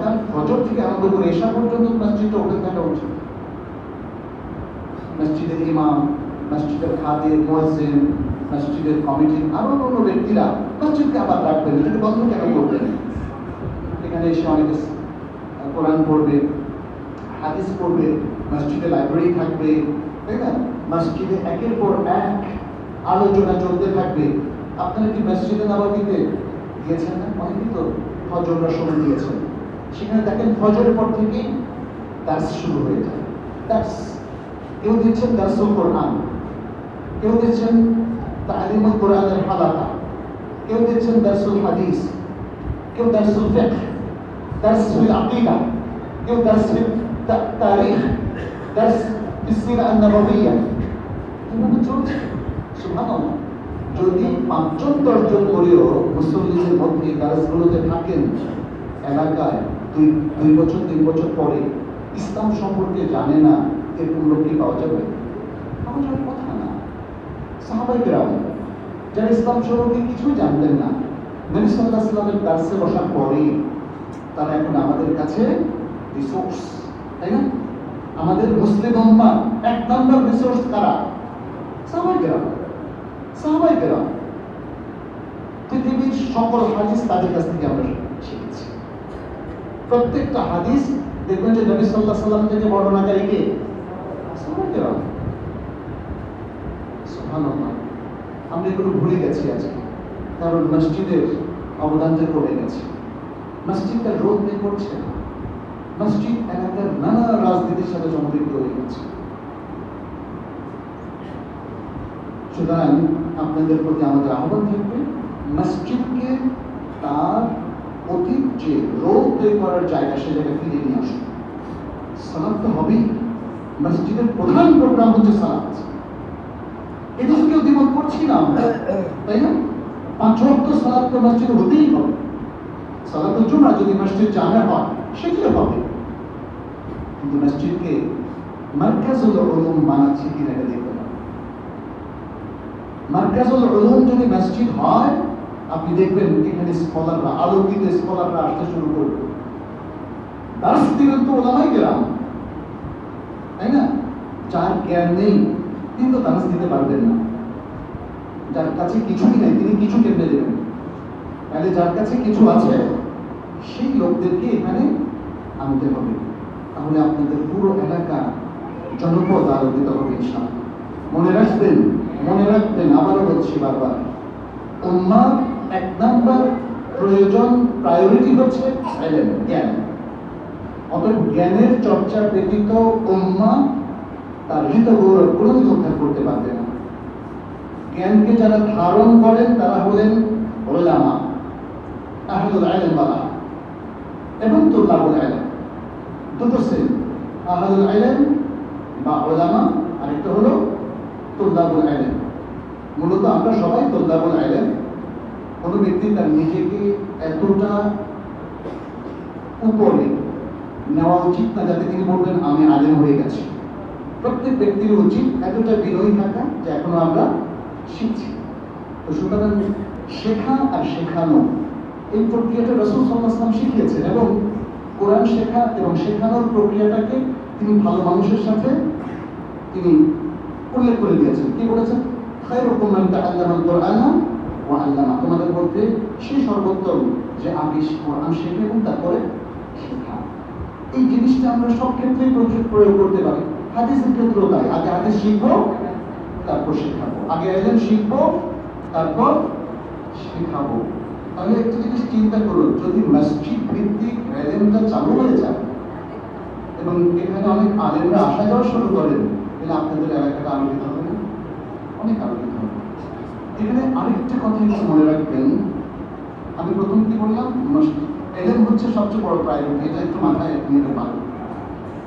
সকাল ফজর থেকে আরম্ভ করে এশা পর্যন্ত মসজিদটা ওপেন থাকা উচিত। মসজিদের ইমাম, মসজিদের খাদেম, মুয়াজ্জিন, মসজিদের কমিটির আরো অন্য ব্যক্তিরা মসজিদকে আবার রাখবেন, এটাকে বন্ধ কেন করবেন? এখানে এসে অনেকে কোরআন পড়বে, হাদিস পড়বে, মসজিদে লাইব্রেরি থাকবে, তাই না? মসজিদে একের পর এক আলোচনা চলতে থাকবে। আপনারা কি মসজিদে নববীতে গিয়েছেন না? অনেকেই তো ফজরের সময় দিয়েছেন। সেখানে দেখেন ফজরের পর থেকেই দার্স শুরু হয়ে যায়। দার্স, কেউ দিচ্ছেন দার্সুল কোরআন, কেউ দিচ্ছেন তালিমুল কোরআনের হালাকা, কেউ দিচ্ছেন দার্সুল হাদিস, কেউ দার্সুল ফিকহ, দার্সুল আকীদা, কেউ দার্সুল তারিখ, দার্স ফিসসিরা আন-নববিয়্যা। এভাবে চলছে। সুবহানাল্লাহ। যদি ৫-১০ জন করেও মুসল্লিদের মধ্যে দার্সগুলোতে থাকেন, এলাকায় ২ বছর ৩ বছর পরে ইসলাম সম্পর্কে জানে না, এরকম লোক কি পাওয়া যাবে? পাওয়া যাওয়ার কথা না। সাহাবায়ে কেরাম যারা ইসলাম সম্পর্কে কিছুই জানতেন না, নবী সাল্লাল্লাহু আলাইহি ওয়াসাল্লামের দার্সে বসার পরে তারা এখন আমাদের কাছে রিসোর্স, তাই না? আমাদের মুসলিম উম্মাহ ১ নম্বর রিসোর্স কারা? সাহাবায়ে কেরাম। সাহাবায়ে কেরাম পৃথিবীর সকল হাদিস তাদের কাছ থেকে আমরা শিখেছি। প্রত্যেকটা হাদিস দেখবেন যে নবী সাল্লাল্লাহু আলাইহি ওয়াসাল্লাম থেকে বর্ণনাকারী কে? সাহাবায়ে কেরাম। সুবহানাল্লাহ। আমরা এগুলো ভুলে গেছি আজকে, কারণ মসজিদের অবদানটা কমে গেছে। মসজিদটা রোল প্লে করছে না। মসজিদ এলাকার নানা রাজনীতির সাথে সম্পৃক্ত হয়ে গেছে। সুতরাং আপনাদের প্রতি আমাদের আহ্বান থাকবে, মসজিদকে তার অতীত যে রোল প্লে করার জায়গা, সে জায়গায় ফিরিয়ে নিয়ে আসুন। সালাত তো হবেই। মসজিদের প্রধান প্রোগ্রাম হচ্ছে সালাত। এটা তো কেউ দ্বিমত করছি না আমরা, তাই না? ৫ ওয়াক্ত সালাত তো মসজিদে হতেই হবে। সালাতুল জুমআহ যদি মসজিদ জামে হয় সেটিও হবে, কিন্তু মসজিদকে মারকাজুল উলুম বানাচ্ছে কিনা এটা দেখতে হবে। মারকাজুল উলুম যদি মসজিদ হয়, আপনি দেখবেন এখানে স্কলাররা, আলোকিত স্কলাররা আসতে শুরু করবে। দার্স দিবেন তো উলামায়ে কেরাম, তাই না? যার জ্ঞান নেই তিনি তো দার্স দিতে পারবেন না। যার কাছে কিছুই নেই তিনি কিছু কেমনে দেবেন? তাহলে যার কাছে কিছু আছে সেই লোকদেরকে এখানে আনতে হবে। তাহলে আপনাদের পুরো এলাকা, জনপদ আলোকিত হবে ইনশাআল্লাহ। মনে রাখবেন, আবারও বলছি বারবার, উম্মাহর ১ নম্বর প্রয়োজন, প্রায়োরিটি হচ্ছে ইলম, জ্ঞান। অতএব জ্ঞানের চর্চা ব্যতীত উম্মাহ তার হৃত গৌরব কোনোদিন উদ্ধার করতে পারবে না। জ্ঞানকে যারা ধারণ করেন তারা হলেন উলামা, আহলুল ইলম ওয়ালা এবং তুল্লাবুল ইলম। দুটো শ্রেণী, আহলুল ইলম বা উলামা, আরেকটা হলো তুল্লাবুল ইলম। মূলত আমরা সবাই তুল্লাবুল ইলম। কোনো ব্যক্তি তার নিজেকে এতটা উপরে নেওয়া উচিত না যাতে তিনি বলবেন আমি আলেম হয়ে গেছি। প্রত্যেক ব্যক্তির উচিত এতটা বিনয়ী থাকা যে এখনো আমরা শিখছি। তো সুতরাং শেখা আর শেখানো, এই প্রক্রিয়াটা রাসূল সাল্লাল্লাহু আলাইহি ওয়াসাল্লাম শিখিয়েছেন, এবং কোরআন শেখা এবং শেখানোর প্রক্রিয়াটাকে তিনি ভালো মানুষের সাথে তিনি উল্লেখ করে দিয়েছেন। কি বলেছেন? খায়রুকুম মান তাআল্লামাল কুরআনা ওয়া আল্লামা। তোমাদের মধ্যে সেই সর্বোত্তম যে আগে কোরআন শেখে এবং তারপরে শেখা। এই জিনিসটা আমরা সব ক্ষেত্রেই প্রয়োগ করতে পারি। হাদিসের ক্ষেত্রেও তাই। আগে হাদিস শিখবো, তারপর শেখাবো। আগে ইলম শিখবো, তারপর শেখাবো। তাহলে একটা জিনিস চিন্তা করুন, যদি মসজিদ ভিত্তিক ইলমটা চালু হয়ে যায় এবং এখানে অনেক আলেমরা আসা যাওয়া শুরু করেন, তাহলে আপনাদের এলাকাটা আলোকিত হবে না? অনেক আলোকিত হবে। এখানে আরেকটা কথা একটু মনে রাখবেন। আমি প্রথম কি বললাম? ইলম হচ্ছে সবচেয়ে বড় প্রায়োরিটি। এটা একটু মাথায় নিতে পারবেন।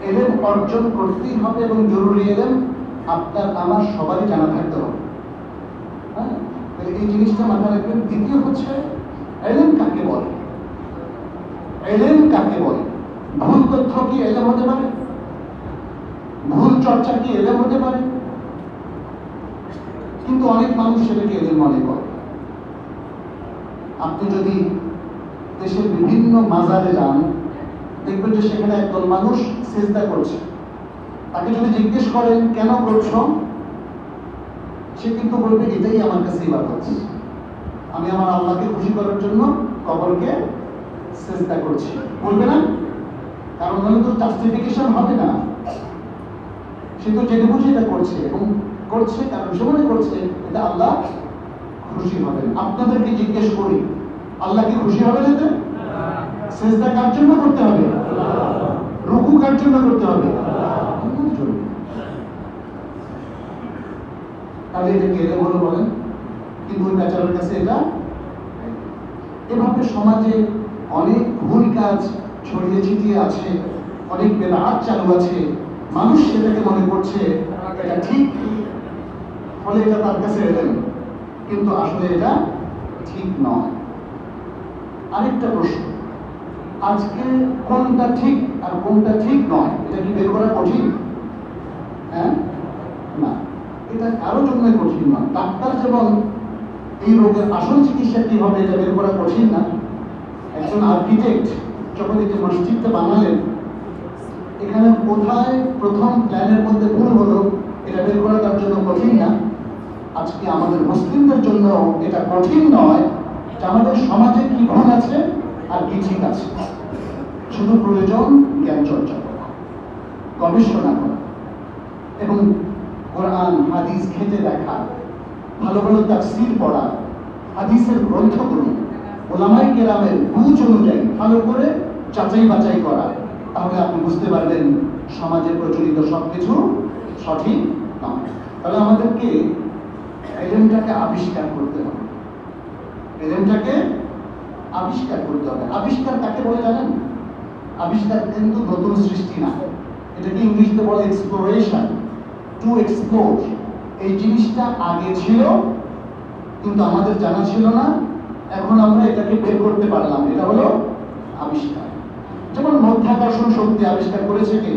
ইলম অর্জন করতেই হবে এবং জরুরি ইলম আপনার আমার সবারই জানা থাকতে হবে। হ্যাঁ, এই জিনিসটা মাথায় রাখবেন। দ্বিতীয় হচ্ছে ইলম কাকে বলে? ইলম কাকে বলে? ভুল তথ্য কি ইলম হতে পারে? ভুল চর্চা কি ইলম হতে পারে? কিন্তু অনেক মানুষ সেটাকে ইলম মনে করে। আপনি যদি দেশের বিভিন্ন মাজারে যান, দেখবেন যে সেখানে একদল মানুষ সিজদা করছে। তাকে যদি জিজ্ঞেস করেন কেন করছো, সে কিন্তু বলবে এটাই আমার কাছে ইবাদত, আমি আমার আল্লাহকে খুশি করার জন্য কবরকে সিজদা করছি, বলবে না? কারণ হলে তো জাস্টিফিকেশন হবে না। সে তো জেনে বুঝে এটা করছে, এবং করছে কারণ সে মনে করছে এটা আল্লাহ খুশি হবেন। আপনাদেরকে জিজ্ঞেস করি, আল্লাহ কি খুশি হবেন এতে? সিজদা কার জন্য করতে হবে? রুকু কার জন্য করতে হবে? আল্লাহর জন্য। তাহলে এটা কে বলো বলেন? কিন্তু ওই বেচারার কাছে এটা। এভাবে সমাজে অনেক ভুল কাজ ছড়িয়ে ছিটিয়ে আছে, অনেক বেদাত চালু আছে, মানুষ সেটাকে মনে করছে এটা ঠিক, ফলে এটা তার কাছে এলেন, কিন্তু আসলে এটা ঠিক নয়। আরেকটা প্রশ্ন, আজকে কোনটা ঠিক আর কোনটা ঠিক নয় এটা কি বের করা কঠিন? হ্যাঁ, না, এটা কারো জন্য কঠিন নয়। ডাক্তার যেমন এই রোগের আসল চিকিৎসা কি হবে এটা বের করা কঠিন না, একজন আর্কিটেক্ট যখন এই যে মসজিদটা বানালেন, এখানে কোথায় প্রথম প্ল্যানের মধ্যে ভুল হলো এটা বের করা তার জন্য কঠিন না। আজকে আমাদের মুসলিমদের জন্য এটা কঠিন নয় যে আমাদের সমাজে কি ভুল আছে আর কি ঠিক আছে। শুধু প্রয়োজন জ্ঞান চর্চা করা, গবেষণা করা, এবং কোরআন হাদিস ঘেঁটে দেখা, ভালো ভালো তাফসীর পড়া, হাদিসের গ্রন্থগুলো ওলামায়ে কেরামের বুঝ অনুযায়ী ভালো করে যাচাই বাছাই করা। তাহলে আপনি বুঝতে পারবেন সমাজে প্রচলিত সবকিছু সঠিক নয়। তাহলে আমাদেরকে এলেমটাকে আবিষ্কার করতে হবে, এলেমটাকে আবিষ্কার করতে হবে। আবিষ্কার কাকে বলে জানেন? আবিষ্কার কিন্তু নতুন সৃষ্টি না, এটাকে ইংলিশে বলে এক্সপ্লোরেশন, টু এক্সপ্লোর। এই জিনিসটা আগে ছিল কিন্তু আমাদের জানা ছিল না, এখন আমরা এটাকে বের করতে পারলাম, এটা হলো আবিষ্কার। যেমন মাধ্যাকর্ষণ শক্তি আবিষ্কার করেছে কে?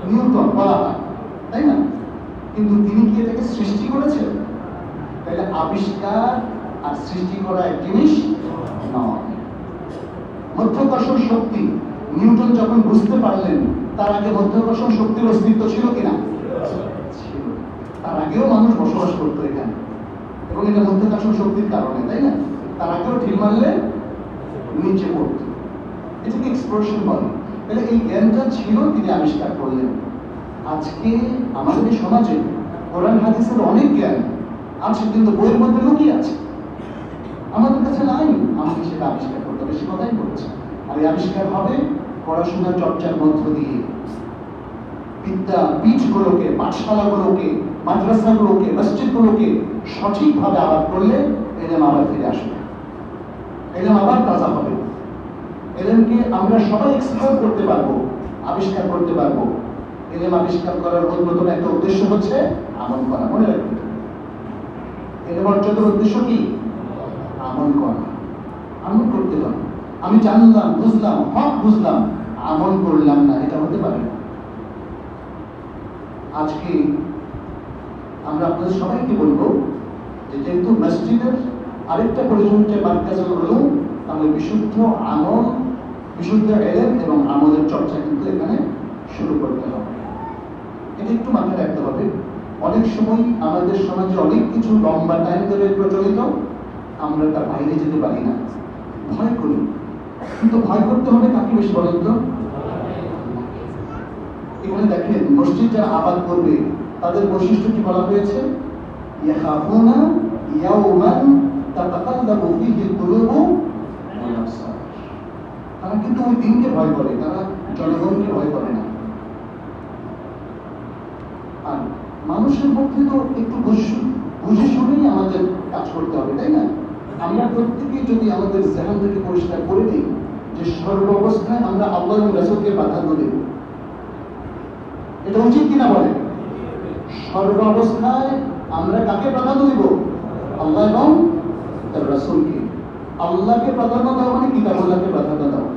নিউটন বলা হয়, তাই না? কিন্তু তিনি কি এটাকে সৃষ্টি করেছেন? তাহলে আবিষ্কার আর সৃষ্টি করা এক জিনিস নয়। মাধ্যাকর্ষণ শক্তি নিউটন যখন বুঝতে পারলেন, তার আগে মাধ্যাকর্ষণ শক্তির অস্তিত্ব ছিল কিনা? ছিল। তার আগেও মানুষ বসবাস করতো এখানে, এবং এটা মাধ্যাকর্ষণ শক্তির কারণে, তাই না? তার আগেও ঢিল মারলে নিচে পড়তো, এটাকে এক্সপ্লোরেশন বলে। তাহলে এই জ্ঞানটা ছিল, তিনি আবিষ্কার করলেন। আজকে আমাদের এই সমাজে কোরআন হাদিসের অনেক জ্ঞান আছে কিন্তু বইয়ের মধ্যে লুকিয়ে আছে, আমাদের কাছে নাই। আমাকে সেটা আবিষ্কার করতে হবে, সে কথাই বলছে। আর এই আবিষ্কার হবে পড়াশোনা চর্চার মধ্য দিয়ে। বিদ্যাপীঠগুলোকে, পাঠশালাগুলোকে, মাদ্রাসাগুলোকে, মসজিদগুলোকে সঠিকভাবে আবাদ করলে এলেম আবার ফিরে আসবে, এলেম আবার তাজা হবে। এলেমকে আমরা সবাই এক্সপ্লোর করতে পারবো, আবিষ্কার করতে পারবো। এলেম আবিষ্কার করার অন্যতম একটা উদ্দেশ্য হচ্ছে আমল করা। মনে রাখবেন, এলেম অর্জনের উদ্দেশ্য কি? আমল করা। আমল করতে হবে। আমি জানলাম, বুঝলাম, হক বুঝলাম, আমল করলাম না, এটা হতে পারে না। আজকে আমরা আপনাদের সবাইকে বলবো যে যেহেতু মসজিদের আরেকটা প্রয়োজন হচ্ছে মারকাজুল উলুম, তাহলে বিশুদ্ধ আমল, বিশুদ্ধ ইলম এবং আমলের চর্চা কিন্তু এখানে শুরু করতে হবে। এটা একটু মাথায় রাখতে হবে। অনেক সময় আমাদের সমাজে অনেক কিছু লম্বা টাইম ধরে প্রচলিত, আমরা তার বাইরে যেতে পারি না, ভয় করি। কিন্তু ভয় করতে হবে কাকে বেশি বলেন তো? এখানে দেখেন মসজিদ যারা আবাদ করবে তাদের বৈশিষ্ট্য কি বলা হয়েছে? ইয়াখাফুনা ইয়াওমান তাতাকাল্লাবু ফীহিল কুলুবু ওয়াল আবসার। তারা কিন্তু ওই দিনকে ভয় করে, তারা জনগণকে ভয় করে না। আর মানুষের মধ্যে তো একটু বুঝে শুনেই আমাদের কাজ করতে হবে, তাই না? আমরা প্রত্যেকেই যদি আমাদের জেহানটাকে পরিষ্কার করে দিই যে সর্বাবস্থায় আমরা আল্লাহ এবং রাসূলকে প্রাধান্য দেব, এটা উচিত কিনা বলেন? সর্বাবস্থায় আমরা কাকে প্রাধান্য দিব? আল্লাহ এবং তার রাসূলকে। আল্লাহকে প্রাধান্য দেওয়া মানে কিতাবুল্লাহকে প্রাধান্য দেওয়া,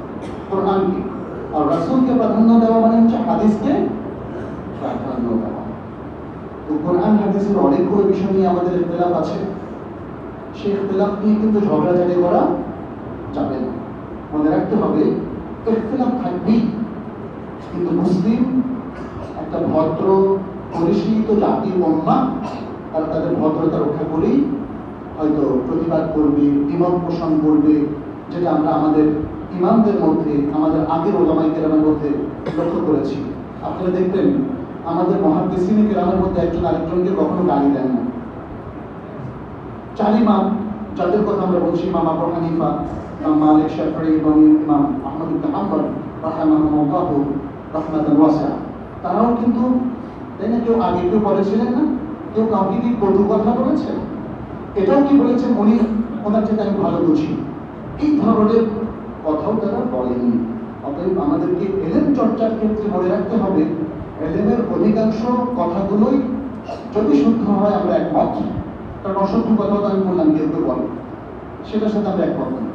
কোরআনকে। আর রাসূলকে প্রাধান্য দেওয়া মানে হচ্ছে হাদিসকে প্রাধান্য দেওয়া। তো কোরআন হাদিসের অনেকগুলো বিষয় নিয়ে আমাদের ইখতিলাফ আছে, সেই ইখতিলাফ নিয়ে কিন্তু ঝগড়াঝাটি করা যাবে না। মনে রাখতে হবে ইখতিলাফ ভদ্র পরিশীলিত জাতি উম্মাহ, তারা তাদের ভদ্রতা রক্ষা করেই হয়তো প্রতিবাদ করবে, দ্বিমত পোষণ করবে, যেটা আমরা আমাদের ইমামদের মধ্যে, আমাদের আগের ওলামায়ে কেরামের মধ্যে লক্ষ্য করেছি। আপনারা দেখবেন আমাদের মুহাদ্দিসিনে কেরামের মধ্যে একজন আরেকজনকে কখনো গালি দেন না। চার ইমাম যাদের কথা আমরা বলছি, ইমাম আবু হানিফা, ইমাম মালিক, শাফিঈ এবং ইমাম আহমদ ইবনে হাম্বল রাহিমাহুল্লাহু রাহমাতান ওয়াসিআ, তারাও কিন্তু তাই না, কেউ আগে কেউ পরে ছিলেন না, কেউ কাউকে কি কটু কথা বলেছেন, এটাও কি বলেছেন উনি ওনার থেকে আমি ভালো বুঝি, এই ধরনের কথাও তারা বলেনি। অতএব আমাদেরকে এলেম চর্চার ক্ষেত্রে মনে রাখতে হবে, এলেমের অধিকাংশ কথাগুলোই যদি শুদ্ধ হয় আমরা একমত, কারণ অশুদ্ধ কথা তো আমি বললাম কেউ কেউ বলে, সেটার সাথে আমরা একমত নই।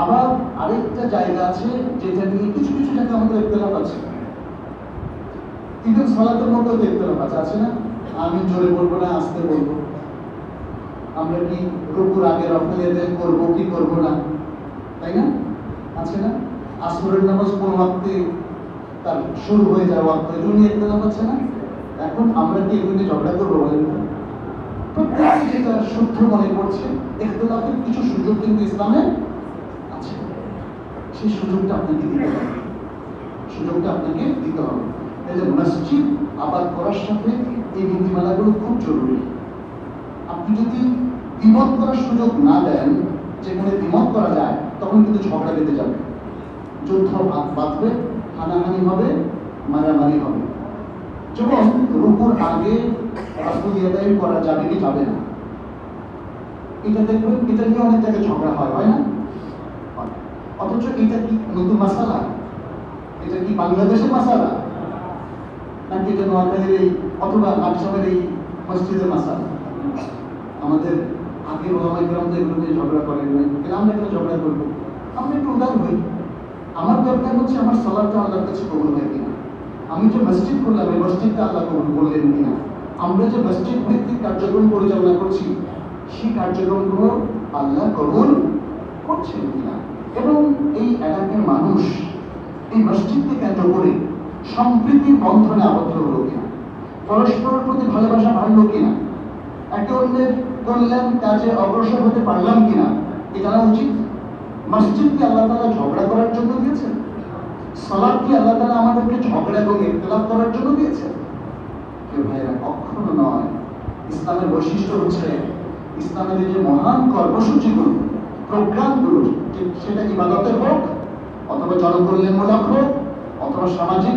আবার আরেকটা জায়গা আছে যেটা নিয়ে কিছু কিছু জায়গায় আমাদের ইখতিলাফ আছে। ইভেন সালাতের মধ্যেও তো ইখতিলাফ আছে না? আমি জোরে বলবো না আস্তে বলবো, আমরা কি রুকুর আগে রফায়ে দেন করবো কি করবো না, তাই না? আছে না? আসরের নামাজ কোন ওয়াক্তে তার শুরু হয়ে যাওয়া ওয়াক্ত, এগুলো নিয়ে ইখতিলাফ আছে না? এখন আমরা কি এগুলো নিয়ে ঝগড়া করবো বলেন না? প্রত্যেকে যেটা শুদ্ধ মনে করছে, ইখতিলাফের কিছু সুযোগ কিন্তু ইসলামে আছে, সেই সুযোগটা আপনাকে দিতে হবে, সুযোগটা আপনাকে দিতে হবে। তাহলে মসজিদ আবাদ করার সাথে এই নীতিমালাগুলো খুব জরুরি। আপনি যদি দ্বিমত করার সুযোগ না দেন, যেখানে দ্বিমত করা যায় তখন কিন্তু ঝগড়া বেঁধে যাবে, যুদ্ধ বাঁধবে, হানাহানি হবে, মারামারি হবে। যেমন রুকুর আগে রাসূল ইয়াদাইন করা যাবে কি যাবে না, এটা দেখবেন, এটা নিয়ে অনেক জায়গায় ঝগড়া হয় না? অথচ এটা কি নতুন মাসালা? এটা কি বাংলাদেশের মাসালা, নাকি এটা নোয়াখালীর এই অথবা লাকসামের এই মসজিদের মাসালা? আমাদের আগে ওলামায়ে কেরাম তো এগুলো নিয়ে ঝগড়া করেন নাই, কেন আমরা কেন ঝগড়া করবো? আমরা একটু উদার হই। আমার দরকার হচ্ছে আমার সালাতটা আল্লাহর কাছে কবুল হয় কিনা, আমি যে মসজিদ করলাম এই মসজিদটা আল্লাহ কবুল করলেন কিনা, আমরা যে মসজিদ ভিত্তিক কার্যক্রম পরিচালনা করছি সেই কার্যক্রমগুলো আল্লাহ কবুল করছেন কিনা, এবং এই এলাকার মানুষ এই মসজিদকে কেন্দ্র করে সম্প্রীতির বন্ধনে আবদ্ধ হলো কিনা, পরস্পরের প্রতি ভালোবাসা বাড়লো কিনা, একে অন্যের কল্যাণ কাজে অগ্রসর হতে পারলাম কিনা, এ জানা উচিত। মসজিদ কি আল্লাহ তাআলা ঝগড়া করার জন্য দিয়েছেন? সালাত কি আল্লাহ তাআলা আমাদেরকে ঝগড়া এবং ইখতিলাফ করার জন্য দিয়েছেন? কেউ ভাইরা, কখনো নয়। ইসলামের বৈশিষ্ট্য হচ্ছে ইসলামের যে মহান কর্মসূচিগুলো, প্রোগ্রামগুলো, সেটা ইবাদতের হোক অথবা জনকল্যাণমূলক হোক অথবা সামাজিক